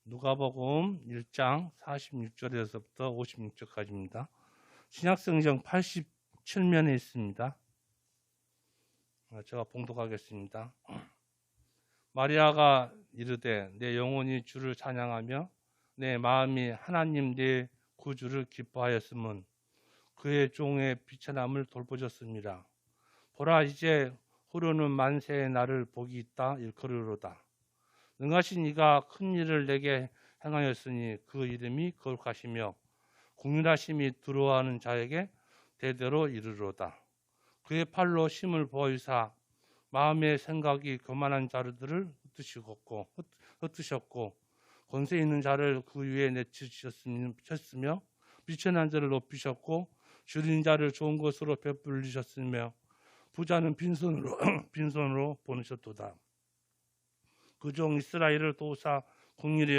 누가복음 1장 46절에서부터 56절까지입니다. 신약성경 87면에 있습니다. 제가 봉독하겠습니다. 마리아가 이르되 내 영혼이 주를 찬양하며 내 마음이 하나님 내 구주를 기뻐하였음은 그의 종의 비천함을 돌보셨습니다. 보라 이제 흐르는 만세의 날을 복이 있다 일컬으로다. 능하신 이가 큰 일을 내게 행하였으니 그 이름이 거룩하시며 공률하심이 두려워하는 자에게 대대로 이르로다. 그의 팔로 힘을 보이사 마음의 생각이 교만한 자들을 흩으셨고 권세 있는 자를 그 위에 내치셨으며 비천한 자를 높이셨고 줄인 자를 좋은 것으로 베풀리셨으며 부자는 빈손으로 빈손으로 보내셨도다. 그 종 이스라엘을 도우사 긍휼히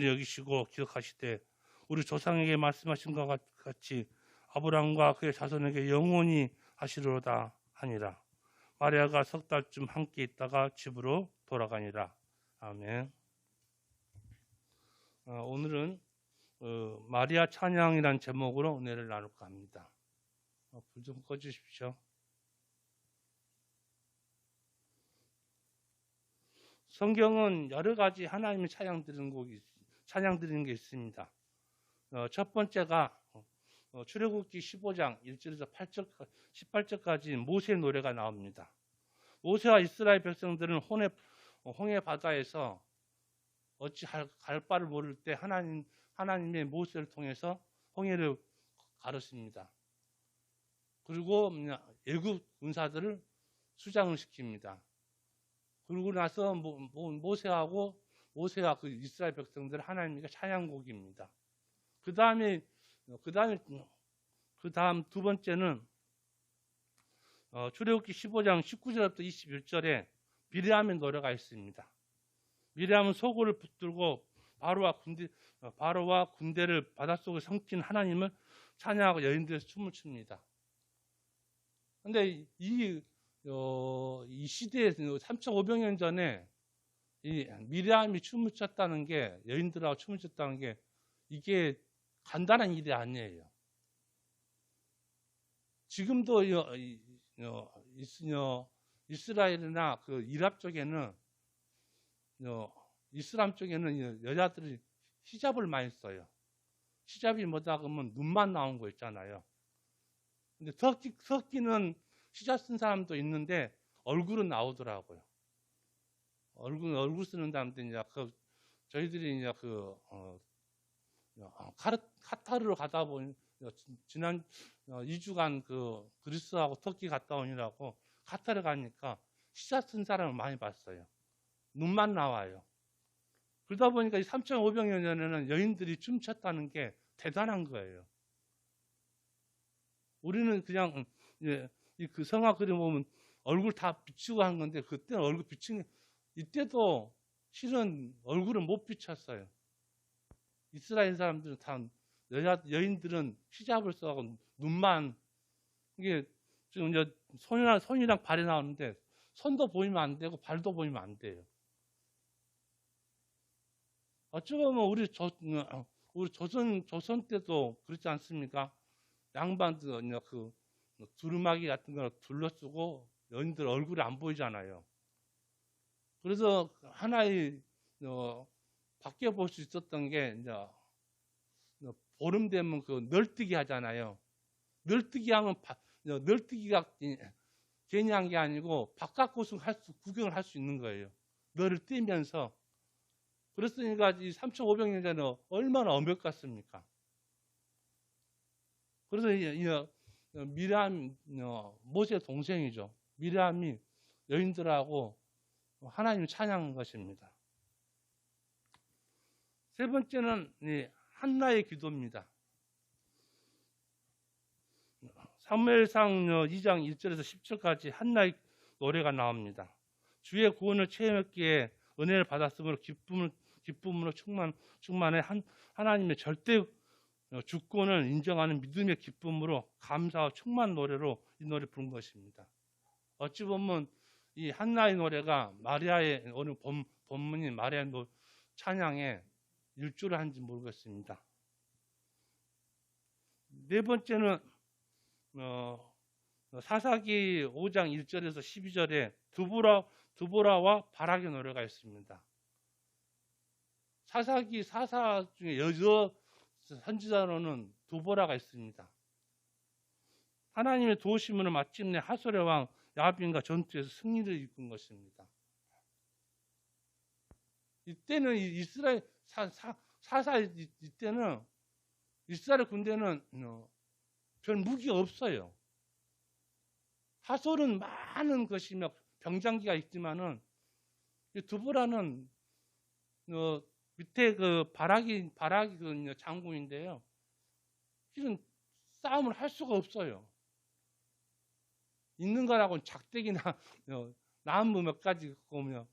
여기시고 기억하시되 우리 조상에게 말씀하신 것 같이 아브라함과 그의 자손에게 영원히 하시리로다 하니라. 마리아가 석 달쯤 함께 있다가 집으로 돌아가니라. 아멘. 오늘은 마리아 찬양이란 제목으로 은혜를 나눌까 합니다. 불 좀 꺼주십시오. 성경은 여러 가지 하나님을 찬양드리는 게 있습니다. 첫 번째가 출애굽기 15장 1절에서 18절까지 모세의 노래가 나옵니다. 모세와 이스라엘 백성들은 홍해 바다에서 어찌 갈 바를 모를 때 하나님의 모세를 통해서 홍해를 가르칩니다. 그리고 애굽 군사들을 수장을 시킵니다. 그러고 나서 모세와 그 이스라엘 백성들 하나님께 찬양곡입니다. 그 다음 두 번째는 출애굽기 15장 19절부터 21절에 미리암의 노래가 있습니다. 미리암은 속옷을 붙들고 바로와 군대를 바닷속에 삼킨 하나님을 찬양하고 여인들에서 춤을 춥니다. 그런데 이 시대에 3,500년 전에 이 미리암이 춤을 췄다는 게, 여인들하고 춤을 췄다는 게 이게 간단한 일이 아니에요. 지금도 이스라엘이나 그 이랍 쪽에는 이슬람 쪽에는 여자들이 히잡을 많이 써요. 히잡이 뭐다 그러면 눈만 나온 거 있잖아요. 근데 섞이는 히잡 쓴 사람도 있는데 얼굴은 나오더라고요. 얼굴 쓰는 사람들 이제 저희들이 이제 카타르로 가다 보니 지난 2주간 그리스하고 터키 갔다 오느라고 카타르 가니까 히잡 쓴 사람을 많이 봤어요. 눈만 나와요. 그러다 보니까 3,500년 전에는 여인들이 춤췄다는 게 대단한 거예요. 우리는 그냥 그 성화 그림 보면 얼굴 다 비추고 한 건데, 그때는 얼굴 비추는, 이때도 실은 얼굴은 못 비췄어요. 이스라엘 사람들은 다 여인들은 히잡을 써가고 눈만, 이게 지금 이제 손이랑 발이 나오는데 손도 보이면 안 되고 발도 보이면 안 돼요. 어찌 보면 우리 조선 때도 그렇지 않습니까? 양반들 두루마기 같은 걸 둘러쓰고 여인들 얼굴이 안 보이잖아요. 그래서 하나의 밖에 볼 수 있었던 게 이제 보름 되면 널뛰기 하잖아요. 널뛰기 하면 널뛰기가 괜히 한 게 아니고 바깥 곳을 구경을 할 수 있는 거예요. 너를 뛰면서. 그랬으니까 이 3,500년 전에 얼마나 엄격했습니까? 그래서 미리암, 모세의 동생이죠. 미리암이 여인들하고 하나님을 찬양한 것입니다. 세 번째는 한나의 기도입니다. 사무엘상 2장 1절에서 10절까지 한나의 노래가 나옵니다. 주의 구원을 체험했기에 은혜를 받았으므로 기쁨으로 충만해 하나님의 절대 주권을 인정하는 믿음의 기쁨으로 감사와 충만 노래로 이 노래 부른 것입니다. 어찌 보면 이 한나의 노래가 마리아의 오늘 본문인 마리아의 찬양에 일조를 하는지 모르겠습니다. 네 번째는 사사기 5장 1절에서 12절에 두보라와 바락의 노래가 있습니다. 사사기 사사 중에 여자 선지자로는 두보라가 있습니다. 하나님의 도우심으로 마침내 하솔의 왕 야빈과 전투에서 승리를 이끈 것입니다. 이때는 이스라엘 사사 이때는 이스라엘 군대는 별 무기가 없어요. 하솔은 많은 것이며 병장기가 있지만은 두보라는 밑에 그 바락이 그 장군인데요. 실은 싸움을 할 수가 없어요. 있는 거라고는 작대기나 나무 몇 가지 갖고 오면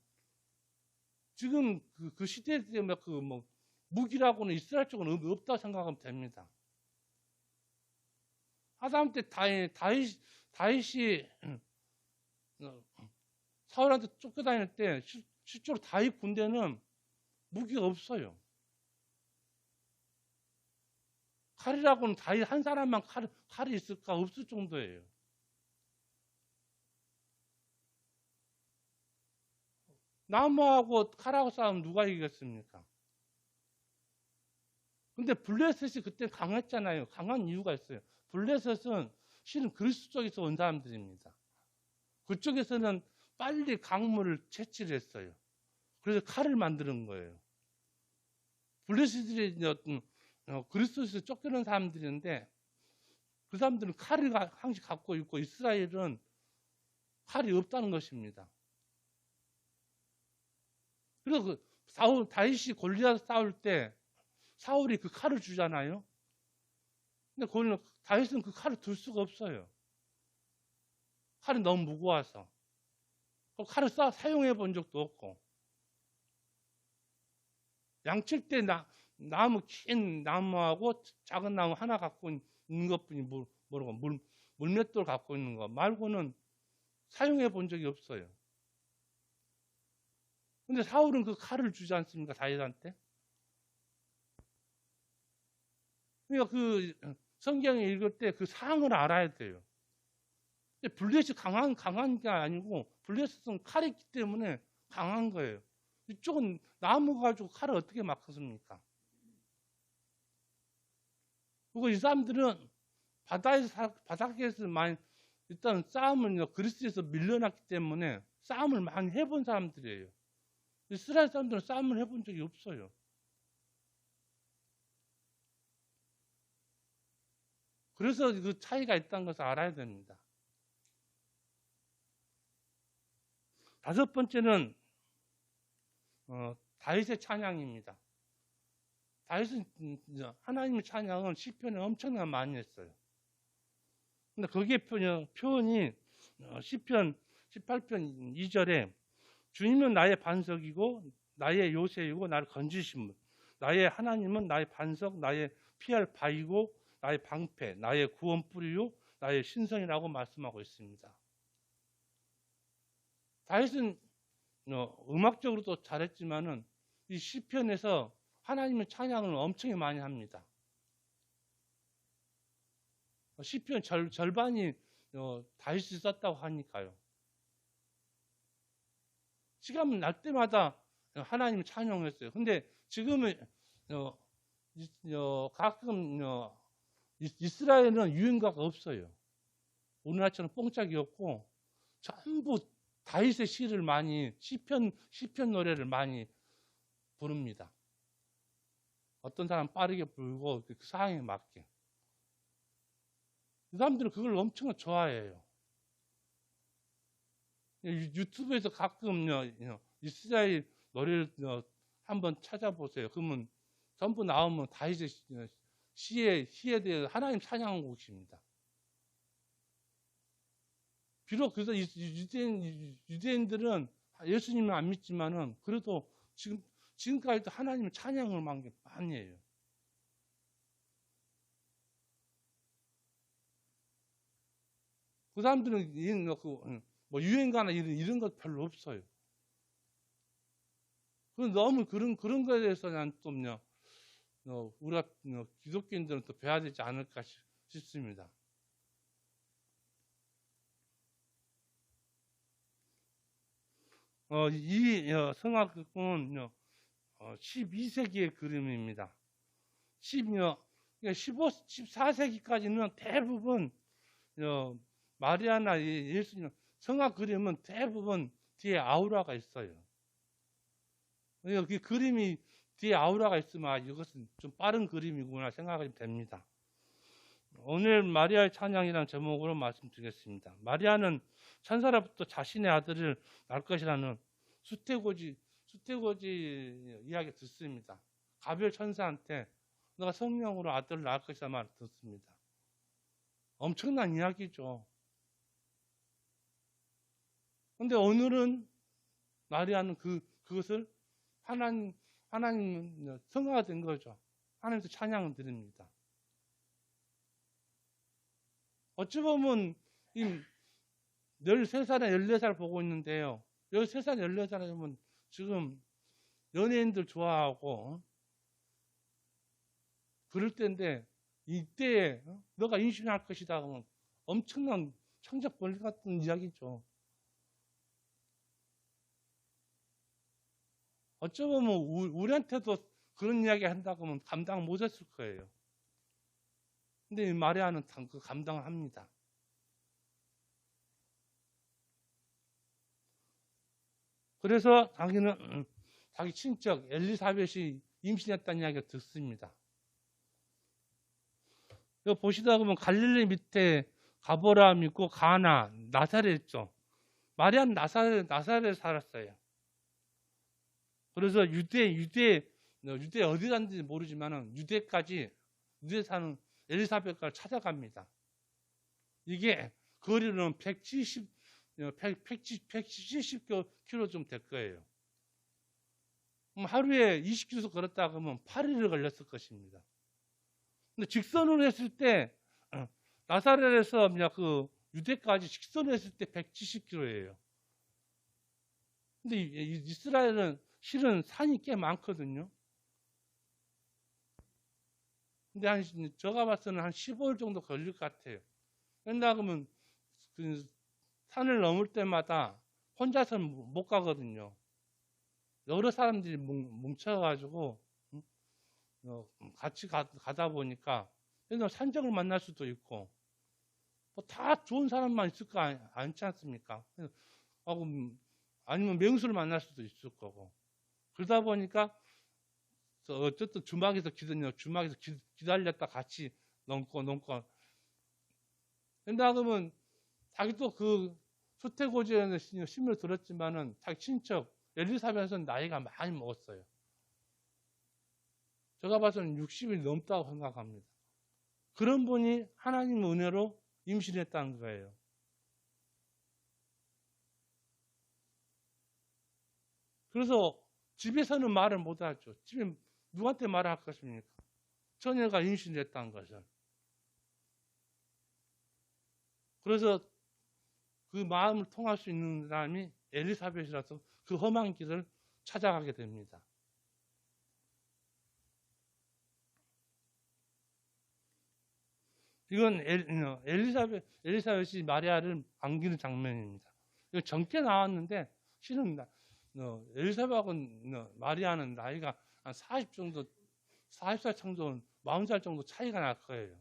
지금 그 시대 때문에 뭐 무기라고는 이스라엘 쪽은 없다고 생각하면 됩니다. 하다함 때 다윗이 사울한테 쫓겨다닐 때 실제로 다윗 군대는 무기가 없어요. 칼이라고는 다윗 한 사람만 칼이 있을까 없을 정도예요. 나무하고 칼하고 싸우면 누가 이기겠습니까? 근데 블레셋이 그때 강했잖아요. 강한 이유가 있어요. 블레셋은 실은 그리스 쪽에서 온 사람들입니다. 그쪽에서는 빨리 강물을 채취를 했어요. 그래서 칼을 만드는 거예요. 블레셋들이 그리스도에서 쫓겨난 사람들인데 그 사람들은 칼을 항상 갖고 있고 이스라엘은 칼이 없다는 것입니다. 그래서 다윗이 골리앗 싸울 때 사울이 그 칼을 주잖아요. 근데 다윗은 그 칼을 들 수가 없어요. 칼이 너무 무거워서. 칼을 사용해 본 적도 없고. 양칠 때 긴 나무하고 작은 나무 하나 갖고 있는 것뿐이 모르고 물맷돌 갖고 있는 거 말고는 사용해 본 적이 없어요. 근데 사울은 그 칼을 주지 않습니까? 다윗한테. 그러니까 그 성경에 읽을 때 그 사항을 알아야 돼요. 블레셋이 강한 게 아니고 블레셋은 칼이 있기 때문에 강한 거예요. 이쪽은 나무 가지고 칼을 어떻게 막습니까? 그리고 이 사람들은 바닥에서 많이 일단 싸움을 그리스에서 밀려났기 때문에 싸움을 많이 해본 사람들이에요. 이스라엘 사람들은 싸움을 해본 적이 없어요. 그래서 그 차이가 있다는 것을 알아야 됩니다. 다섯 번째는 다윗의 찬양입니다. 다윗은 하나님의 찬양은 시편에 엄청나게 많이 했어요. 근데 거기에 표현이 시편 18편 2절에 주님은 나의 반석이고 나의 요새이고 나를 건지신 분, 나의 하나님은 나의 반석, 나의 피할 바위고 나의 방패, 나의 구원뿌리요 나의 신성이라고 말씀하고 있습니다. 다윗은 음악적으로도 잘했지만은 이 시편에서 하나님의 찬양을 엄청 많이 합니다. 시편 절반이 다윗이 썼다고 하니까요. 시간 날 때마다 하나님을 찬양했어요. 근데 지금은 가끔 이스라엘은 유행가가 없어요. 우리나라처럼 뽕짝이 없고 전부 다윗의 시를 많이 시편 노래를 많이 부릅니다. 어떤 사람 빠르게 부르고 그 상황에 맞게. 그 사람들은 그걸 엄청 좋아해요. 유튜브에서 가끔 이스라엘 노래를 한번 찾아보세요. 그러면 전부 나오면 다윗의 시에 대해 하나님 찬양한 곡입니다. 비록 그래서 유대인들은 예수님을 안 믿지만은 그래도 지금까지도 하나님을 찬양을 많이 해요. 그 사람들은 뭐 유행가나 이런 것 별로 없어요. 너무 그런 거에 대해서 난 좀요, 우리가 기독교인들은 또 배워야 되지 않을까 싶습니다. 이 성악극은 12세기의 그림입니다. 14세기까지는 대부분 마리아나 예수님 성악 그림은 대부분 뒤에 아우라가 있어요. 그 그림이 뒤에 아우라가 있으면 이것은 좀 빠른 그림이구나 생각이 됩니다. 오늘 마리아의 찬양이라는 제목으로 말씀드리겠습니다. 마리아는 천사로부터 자신의 아들을 낳을 것이라는 수태고지 이야기 듣습니다. 가벨 천사한테 너가 성령으로 아들을 낳을 것이다 말 듣습니다. 엄청난 이야기죠. 근데 오늘은 마리아는 그것을 하나님 성화가 된 거죠. 하나님께 찬양을 드립니다. 어찌 보면 13살에 14살 보고 있는데요. 13살, 14살이면 지금 연예인들 좋아하고 그럴 때인데 이때에 너가 임신할 것이다 하면 엄청난 창작 벌레 같은 이야기죠. 어쩌면 우리한테도 그런 이야기 한다고 하면 감당 못했을 거예요. 근데 이 마리아는 그 감당을 합니다. 그래서 자기는 자기 친척 엘리사벳이 임신했다는 이야기를 듣습니다. 이거 보시다 보면 갈릴리 밑에 가보람 있고 가나, 나사렛 있죠. 마리아는 나사렛에 살았어요. 그래서 유대 어디 갔는지 모르지만은 유대 사는 엘리사벳까지 찾아갑니다. 이게 거리는 170km 좀 될 거예요. 하루에 20km 걸었다 그러면 8일을 걸렸을 것입니다. 근데 직선으로 했을 때 나사렛에서 그 유대까지 직선으로 했을 때 170km예요. 근데 이스라엘은 실은 산이 꽤 많거든요. 근데 제가 봤을 한 15일 정도 걸릴 것 같아요. 왜냐하면 그 산을 넘을 때마다 혼자서는 못 가거든요. 여러 사람들이 뭉쳐가지고 같이 가다 보니까 산적을 만날 수도 있고 뭐 다 좋은 사람만 있을 거 않지 않습니까? 아니면 맹수를 만날 수도 있을 거고 그러다 보니까 어쨌든 주막에서 기다렸다 같이 넘고 그러면 자기도 그 수태고지에는 심을 들었지만은 자기 친척 엘리사벳은 나이가 많이 먹었어요. 제가 봐서는 60이 넘다고 생각합니다. 그런 분이 하나님 은혜로 임신했다는 거예요. 그래서 집에서는 말을 못하죠. 집에 누구한테 말할 것입니까? 처녀가 임신했다는 것을. 그래서 그 마음을 통할 수 있는 사람이 엘리사벳이라서 그 험한 길을 찾아가게 됩니다. 이건 엘리사벳이 마리아를 안기는 장면입니다. 이거 정께 나왔는데 실은 엘리사벳은 마리아는 나이가 한 40살 정도, 40살 정도 차이가 날 거예요.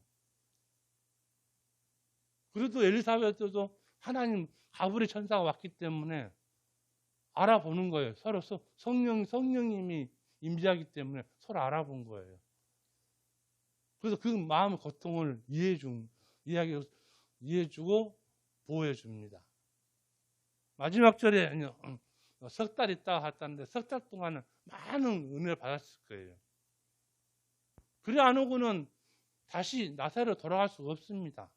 그래도 엘리사벳도 하나님 가브리 천사가 왔기 때문에 알아보는 거예요. 서로 성령님이 임재하기 때문에 서로 알아본 거예요. 그래서 그 마음의 고통을 이해해주고 보호해줍니다. 마지막 절에 석 달 있다가 갔다는데 석 달 동안은 많은 은혜를 받았을 거예요. 그래 안 오고는 다시 나사렛으로 돌아갈 수가 없습니다.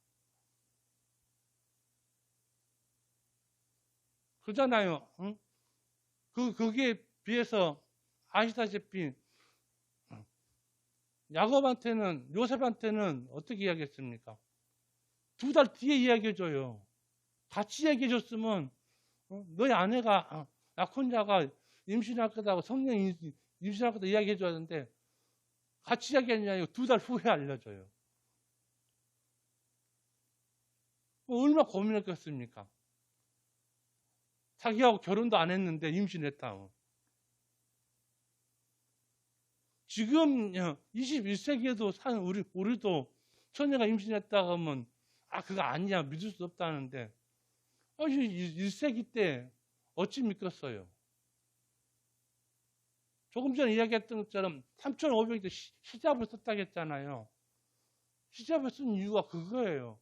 그러잖아요. 응? 거기에 비해서 아시다시피 야곱한테는 요셉한테는 어떻게 이야기했습니까? 2달 뒤에 이야기해줘요. 같이 이야기해줬으면 너희 아내가 약혼자가 임신할 거다고 성령이 임신할 거다 이야기해 줬는데 같이 이야기했냐? 2달 후에 알려줘요. 얼마나 고민했겠습니까? 자기하고 결혼도 안 했는데 임신했다고. 지금 21세기에도 사는 우리도 처녀가 임신했다고 하면 그거 아니야 믿을 수 없다는데 1세기 때 어찌 믿겠어요? 조금 전에 이야기했던 것처럼 3,500년 히잡을 썼다고 했잖아요. 히잡을 쓴 이유가 그거예요.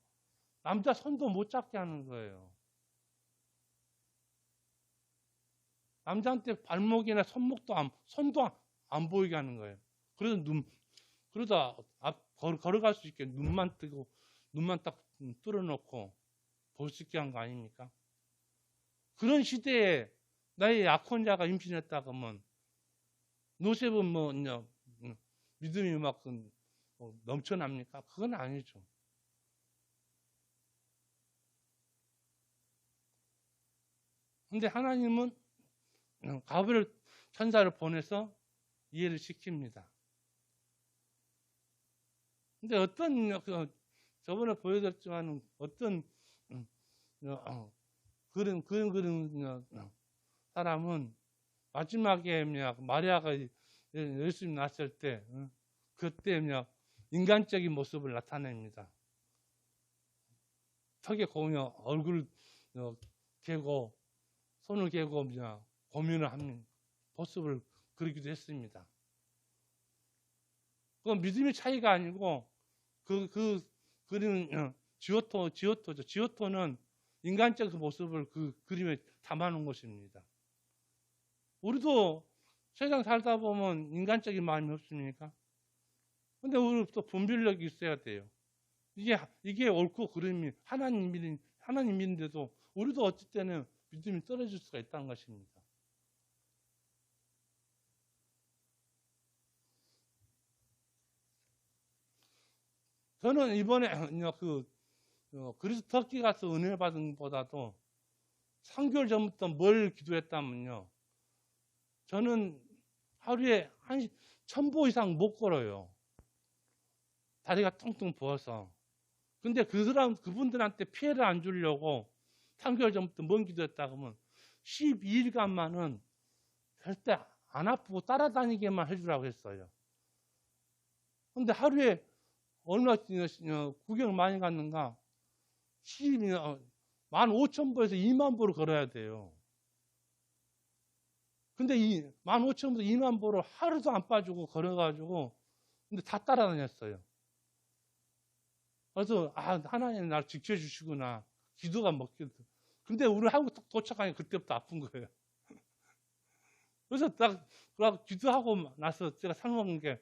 남자 손도 못 잡게 하는 거예요. 남자한테 발목이나 손도 안 보이게 하는 거예요. 그러다 걸어갈 수 있게 눈만 딱 뚫어놓고 볼 수 있게 한 거 아닙니까? 그런 시대에 나의 약혼자가 임신했다고 하면 노셉은 믿음이 막 넘쳐납니까? 그건 아니죠. 근데 하나님은 가브리엘 천사를 보내서 이해를 시킵니다. 근데 저번에 보여드렸지만 어떤 그런 사람은 마지막에 마리아가 예수님 낳았을 때 그때 인간적인 모습을 나타냅니다. 턱에 고며 얼굴을 개고 손을 개고 고민을 하는 모습을 그리기도 했습니다. 그건 믿음의 차이가 아니고 그리는 지오토죠. 지오토는 인간적 모습을 그 그림에 담아놓은 것입니다. 우리도 세상 살다 보면 인간적인 마음이 없습니까? 근데 우리 또 분별력이 있어야 돼요. 이게 옳고 그름이 하나님인데도 우리도 어쩔 때는 믿음이 떨어질 수가 있다는 것입니다. 저는 이번에 그리스도 터키 가서 은혜 받은 것보다도 3개월 전부터 뭘 기도했다면요. 저는 하루에 1,000보 이상 못 걸어요. 다리가 뚱뚱 부어서. 근데 그분들한테 피해를 안 주려고 3개월 전부터 뭔 기도했다고 하면 12일간만은 절대 안 아프고 따라다니게만 해주라고 했어요. 근데 하루에 얼마 구경을 많이 갔는가? 15,000보에서 20,000보를 걸어야 돼요. 근데 15,000보에서 20,000보를 하루도 안 빠지고 걸어가지고 근데 다 따라다녔어요. 그래서 하나님 나를 지켜주시구나. 기도가 먹겠다. 근데 우리 한국 도착하니 그때부터 아픈 거예요. 그래서 딱 기도하고 나서 제가 생각한 게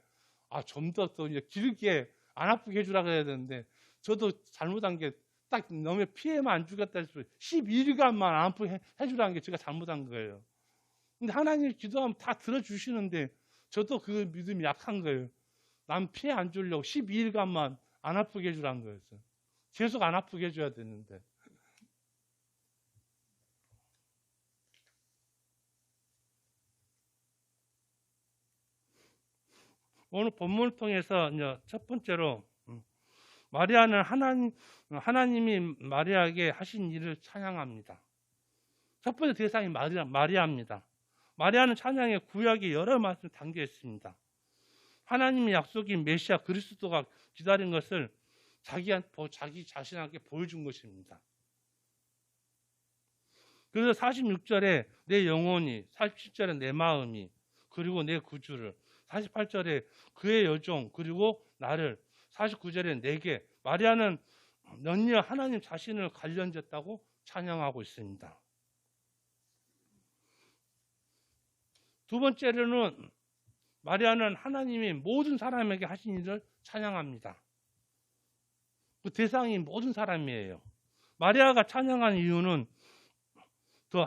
좀 더 이제 길게 안 아프게 해주라고 해야 되는데 저도 잘못한 게 딱 너무 피해만 안 주겠다 해서 12일간만 안 아프게 해주라는 게 제가 잘못한 거예요. 근데 하나님 기도하면 다 들어주시는데 저도 그 믿음이 약한 거예요. 남 피해 안 주려고 12일간만 안 아프게 해주라는 거였어요. 계속 안 아프게 해줘야 되는데. 오늘 본문을 통해서 이제 첫 번째로 마리아는 하나님이 마리아에게 하신 일을 찬양합니다. 첫 번째 대상이 마리아입니다. 마리아는 찬양의 구약에 여러 말씀을 담겨 있습니다. 하나님의 약속인 메시아 그리스도가 기다린 것을 자기 자신에게 보여준 것입니다. 그래서 46절에 내 영혼이, 47절에 내 마음이, 그리고 내 구주를, 48절에 그의 여종, 그리고 나를, 49절에 내게, 마리아는 연이어 하나님 자신을 관련졌다고 찬양하고 있습니다. 두 번째로는 마리아는 하나님이 모든 사람에게 하신 일을 찬양합니다. 그 대상이 모든 사람이에요. 마리아가 찬양하는 이유는 더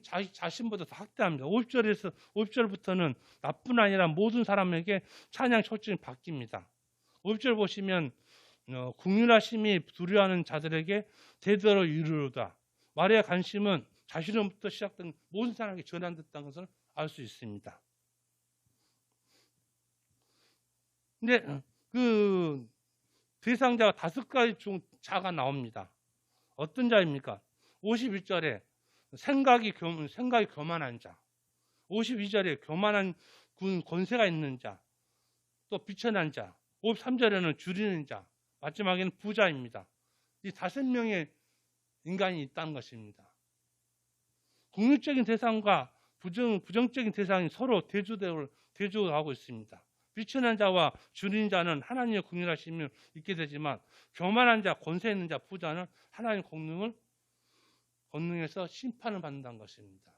자기 자신보다 더 확대합니다. 50절부터는 나뿐 아니라 모든 사람에게 찬양 초점이 바뀝니다. 50절 보시면 국률하심이 두려워하는 자들에게 대대로 이르로다. 마리아 관심은 자신으로부터 시작된 모든 사람에게 전환됐다는 것을 알 수 있습니다. 근데 그 대상자가 5가지 중 자가 나옵니다. 어떤 자입니까? 51절에 생각이 교만한 자, 52절에 교만한 권세가 있는 자, 또 비천한 자, 53절에는 줄이는 자, 마지막에는 부자입니다. 이 5명의 인간이 있다는 것입니다. 긍정적인 대상과 부정적인 대상이 서로 대조하고 있습니다. 비천한 자와 줄이는 자는 하나님의 긍휼하심을 있게 되지만 교만한 자, 권세 있는 자, 부자는 하나님의 권능에서 심판을 받는다는 것입니다.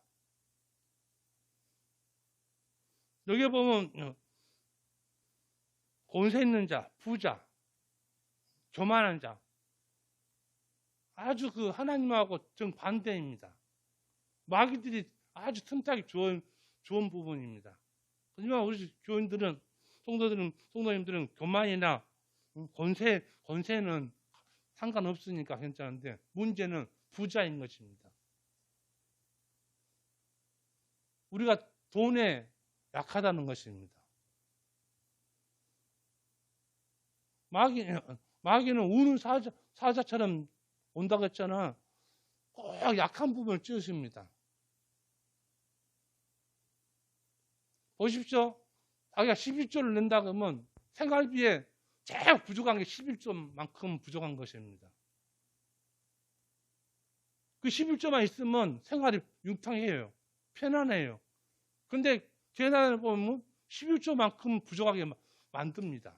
여기 보면 권세 있는 자, 부자, 교만한 자, 아주 그 하나님하고 정반대입니다. 마귀들이 아주 틈타기 좋은 부분입니다. 하지만 우리 교인들은, 성도님들은 교만이나 권세는 상관없으니까 괜찮은데 문제는 부자인 것입니다. 우리가 돈에 약하다는 것입니다. 마귀는 우는 사자처럼 온다고 했잖아. 꼭 약한 부분을 찌르십니다. 보십시오. 자기가 11조를 낸다 그러면 생활비에 제일 부족한 게 11조만큼 부족한 것입니다. 그 11조만 있으면 생활이 융통해요. 편안해요. 근데 계산을 보면 11조만큼 부족하게 만듭니다.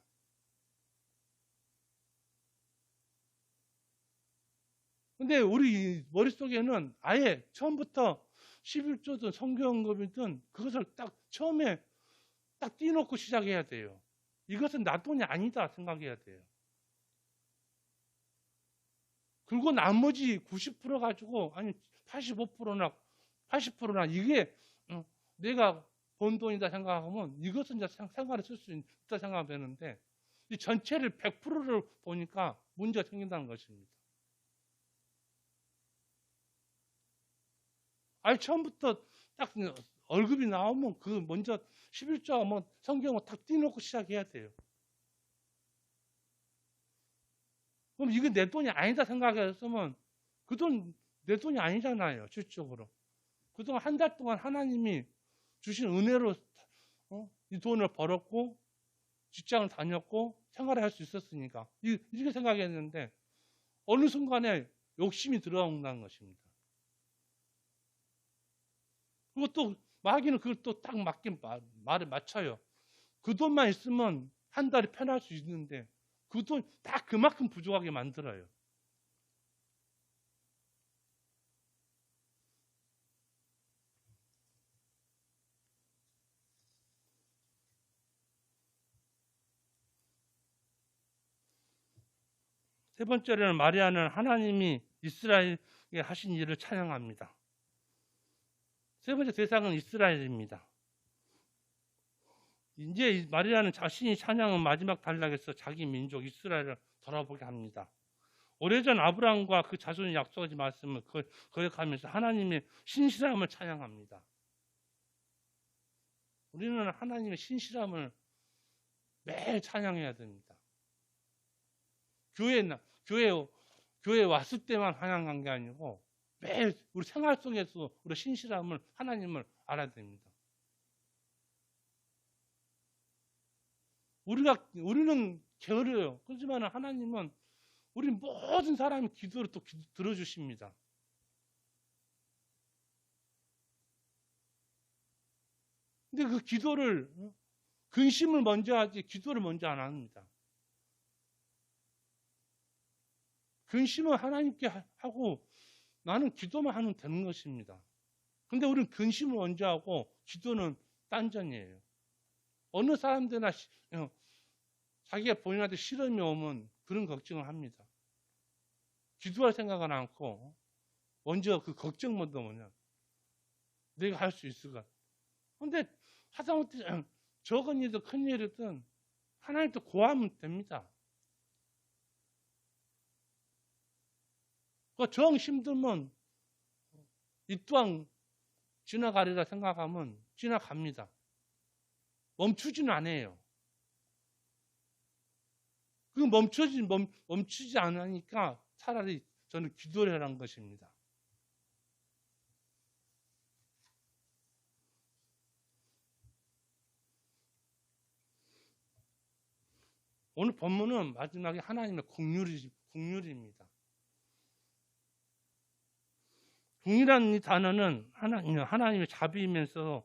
근데 우리 머릿속에는 아예 처음부터 11조든 성경언급이든 그것을 딱 처음에 딱 띄놓고 시작해야 돼요. 이것은 나 돈이 아니다 생각해야 돼요. 그리고 나머지 90% 가지고 아니 85%나 80%나 이게 내가 번 돈이다 생각하면 이것은 이제 생활에 쓸 수 있다 생각하면 되는데 이 전체를 100%를 보니까 문제가 생긴다는 것입니다. 아니 처음부터 딱 월급이 나오면 그 먼저 11조 뭐 성경을 딱 띄놓고 시작해야 돼요. 그럼 이게 내 돈이 아니다 생각했으면 그 돈 내 돈이 아니잖아요. 실질적으로. 그동안 한 달 동안 하나님이 주신 은혜로 이 돈을 벌었고 직장을 다녔고 생활을 할 수 있었으니까 이렇게 생각했는데 어느 순간에 욕심이 들어온다는 것입니다. 그리고 또 마귀는 그걸 또 딱 말을 맞춰요. 그 돈만 있으면 한 달이 편할 수 있는데 그 돈 딱 그만큼 부족하게 만들어요. 세 번째로는 마리아는 하나님이 이스라엘에 하신 일을 찬양합니다. 세 번째 대상은 이스라엘입니다. 이제 마리아는 자신이 찬양한 마지막 단락에서 자기 민족 이스라엘을 돌아보게 합니다. 오래전 아브라함과 그 자손이 약속하지 말씀을 거역하면서 하나님의 신실함을 찬양합니다. 우리는 하나님의 신실함을 매일 찬양해야 됩니다. 교회에 왔을 때만 찬양한 게 아니고 매일 우리 생활 속에서 우리 신실함을 하나님을 알아야 됩니다. 우리는 게으르요. 그렇지만 하나님은 우리 모든 사람의 기도를 또 들어주십니다. 근데 그 기도를 근심을 먼저 하지 기도를 먼저 안 합니다. 근심은 하나님께 하고 나는 기도만 하면 되는 것입니다. 근데 우리는 근심을 먼저 하고 기도는 딴전이에요. 어느 사람들이나 자기가 본인한테 시련이 오면 그런 걱정을 합니다. 기도할 생각은 않고 먼저 그 걱정 먼저 뭐냐. 내가 할 수 있을까. 근데 하다못해 적은 일이든 큰 일이든 하나님께 구하면 됩니다. 정 힘들면 이 또한 지나가리라 생각하면 지나갑니다. 멈추지는 않아요. 그 멈추지 않으니까 차라리 저는 기도를 하라는 것입니다. 오늘 본문은 마지막에 하나님의 국률입니다. 국이라는 이 단어는 하나님의 자비이면서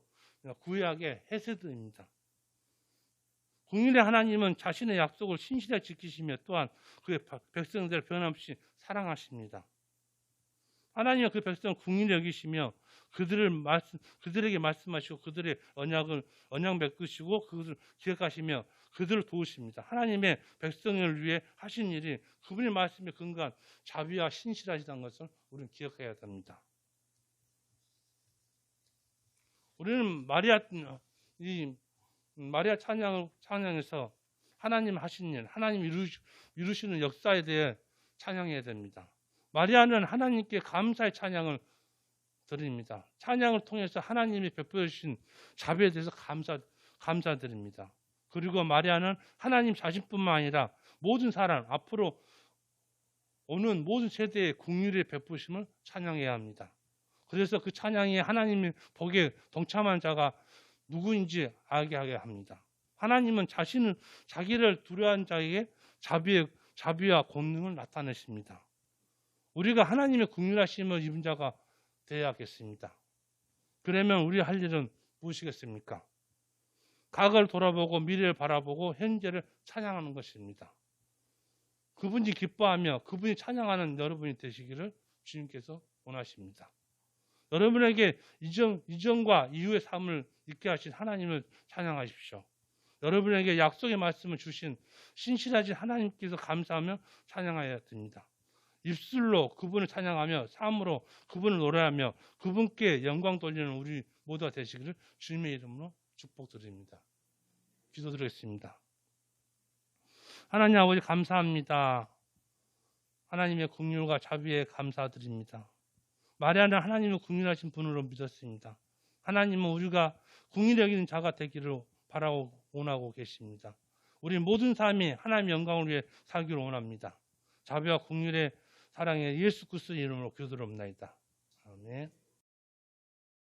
구약의 헤세드입니다. 국률의 하나님은 자신의 약속을 신실하게 지키시며 또한 그의 백성들을 변함없이 사랑하십니다. 하나님은 그 백성을 국률히 여기시며 그들에게 말씀하시고 그들의 언약 맺으시고 그것을 기억하시며 그들을 도우십니다. 하나님의 백성을 위해 하신 일이 그분의 말씀에 근거한 자비와 신실하시다는 것을 우리는 기억해야 됩니다. 우리는 마리아 찬양에서 하나님 하신 일, 하나님 이루시는 역사에 대해 찬양해야 됩니다. 마리아는 하나님께 감사의 찬양을 드립니다. 찬양을 통해서 하나님이 베풀어 주신 자비에 대해서 감사드립니다. 그리고 마리아는 하나님 자신뿐만 아니라 모든 사람, 앞으로 오는 모든 세대의 긍휼의 베푸심을 찬양해야 합니다. 그래서 그 찬양이 하나님의 복에 동참한 자가 누구인지 알게 하게 합니다. 하나님은 자기를 두려워하는 자에게 자비와 권능을 나타내십니다. 우리가 하나님의 긍휼하심을 입은 자가 되어야겠습니다. 그러면 우리 할 일은 무엇이겠습니까? 과거를 돌아보고 미래를 바라보고 현재를 찬양하는 것입니다. 그분이 기뻐하며 그분이 찬양하는 여러분이 되시기를 주님께서 원하십니다. 여러분에게 이전과 이후의 삶을 있게 하신 하나님을 찬양하십시오. 여러분에게 약속의 말씀을 주신 신실하신 하나님께서 감사하며 찬양해야 됩니다. 입술로 그분을 찬양하며 삶으로 그분을 노래하며 그분께 영광 돌리는 우리 모두가 되시기를 주님의 이름으로 축복드립니다. 기도드리겠습니다. 하나님 아버지 감사합니다. 하나님의 긍휼과 자비에 감사드립니다. 마리아는 하나님의 긍휼하신 분으로 믿었습니다. 하나님은 우리가 긍휼히 여기는 자가 되기를 바라고 원하고 계십니다. 우리 모든 삶이 하나님의 영광을 위해 살기를 원합니다. 자비와 긍휼의 사랑에 예수 그리스도의 이름으로 기도드립니다. 아멘.